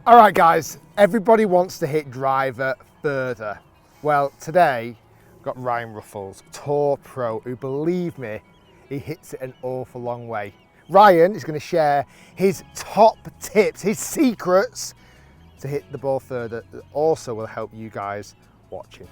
All right, guys, everybody wants to hit driver further. Well, today, I've got Ryan Ruffles, Tour Pro, who, believe me, he hits it an awful long way. Ryan is going to share his top tips, his secrets to hit the ball further that also will help you guys watching.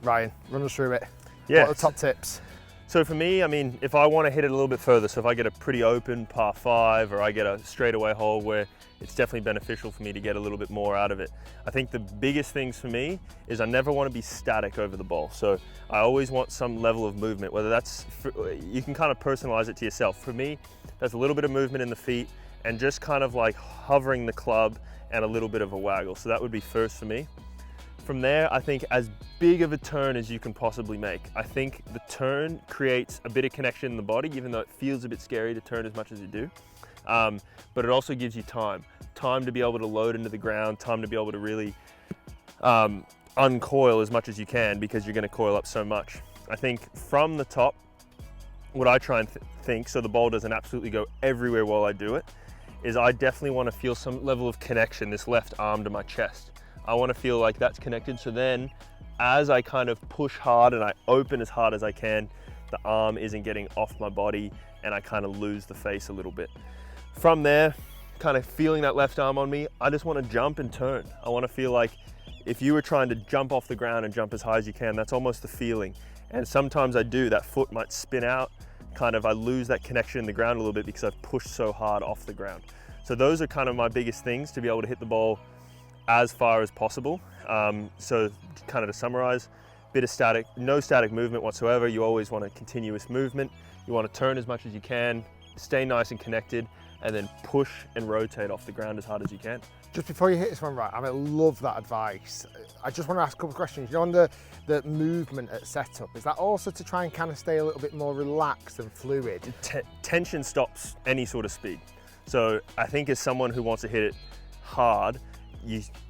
Ryan, run us through it. Yeah. What are the top tips? So for me, I mean, if I want to hit it a little bit further, so if I get a pretty open par 5 or I get a straightaway hole where it's definitely beneficial for me to get a little bit more out of it. I think the biggest things for me is I never want to be static over the ball. So I always want some level of movement, whether that's, you can kind of personalize it to yourself. For me, there's a little bit of movement in the feet and just kind of like hovering the club and a little bit of a waggle. So that would be first for me. From there, I think as big of a turn as you can possibly make. I think the turn creates a bit of connection in the body, even though it feels a bit scary to turn as much as you do. But it also gives you time to be able to load into the ground, time to be able to really uncoil as much as you can, because you're going to coil up so much. I think from the top, what I try and think, so the ball doesn't absolutely go everywhere while I do it, is I definitely want to feel some level of connection, this left arm to my chest. I want to feel like that's connected, so then as I kind of push hard and I open as hard as I can, the arm isn't getting off my body and I kind of lose the face a little bit. From there, kind of feeling that left arm on me, I just want to jump and turn. I want to feel like if you were trying to jump off the ground and jump as high as you can, that's almost the feeling. And sometimes I do, that foot might spin out, kind of I lose that connection in the ground a little bit because I've pushed so hard off the ground. So those are kind of my biggest things to be able to hit the ball as far as possible. So kind of to summarize, bit of static, no static movement whatsoever. You always want a continuous movement. You want to turn as much as you can, stay nice and connected, and then push and rotate off the ground as hard as you can. Just before you hit this one, right, I love that advice. I just want to ask a couple of questions. You know, on the movement at setup, is that also to try and kind of stay a little bit more relaxed and fluid? Tension stops any sort of speed. So I think as someone who wants to hit it hard,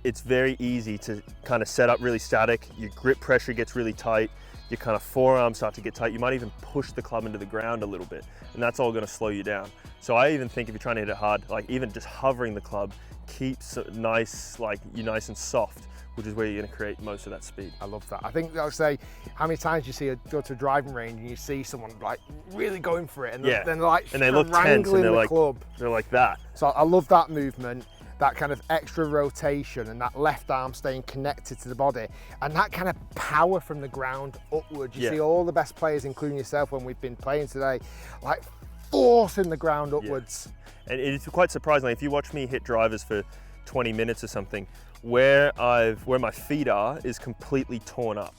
it's very easy to kind of set up really static. Your grip pressure gets really tight. Your kind of forearms start to get tight. You might even push the club into the ground a little bit, and that's all going to slow you down. So I even think if you're trying to hit it hard, like even just hovering the club keeps it nice, like you're nice and soft, which is where you're going to create most of that speed. I love that. I think I'll say, how many times you see go to a driving range and you see someone like really going for it, and yeah, then like and they look tense and they're like club. They're like that. So I love that movement, that kind of extra rotation and that left arm staying connected to the body, and that kind of power from the ground upwards. You see all the best players, including yourself when we've been playing today, like forcing the ground upwards. Yeah. And it's quite surprising, if you watch me hit drivers for 20 minutes or something, where my feet are is completely torn up,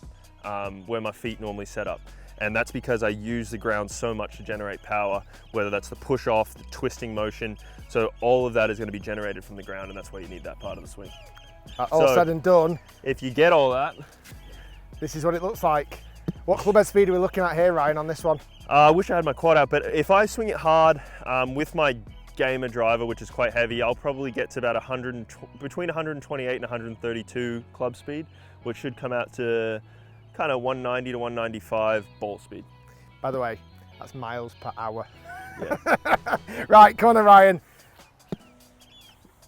where my feet normally set up. And that's because I use the ground so much to generate power, whether that's the push off, the twisting motion. So all of that is going to be generated from the ground, and that's why you need that part of the swing. All said and done, if you get all that, this is what it looks like. What club head speed are we looking at here, Ryan, on this one? I wish I had my quad out, but if I swing it hard with my gamer driver, which is quite heavy, I'll probably get to about between 128 and 132 club speed, which should come out to kind of 190 to 195 ball speed. By the way, that's miles per hour. Yeah. Right, come on, Ryan.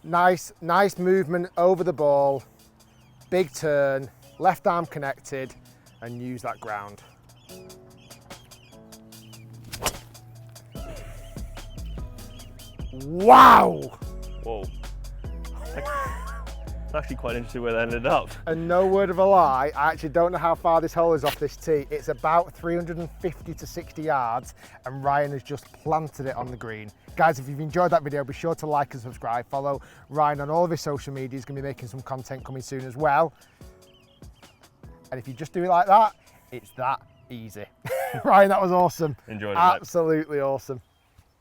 Nice movement over the ball, big turn, left arm connected, and use that ground. Wow! Whoa. I'm actually quite interested where that ended up. And no word of a lie, I actually don't know how far this hole is off this tee. It's about 350 to 60 yards, and Ryan has just planted it on the green. Guys, if you've enjoyed that video, be sure to like and subscribe. Follow Ryan on all of his social media. He's going to be making some content coming soon as well. And if you just do it like that, it's that easy. Ryan, that was awesome. Enjoyed it. Absolutely awesome.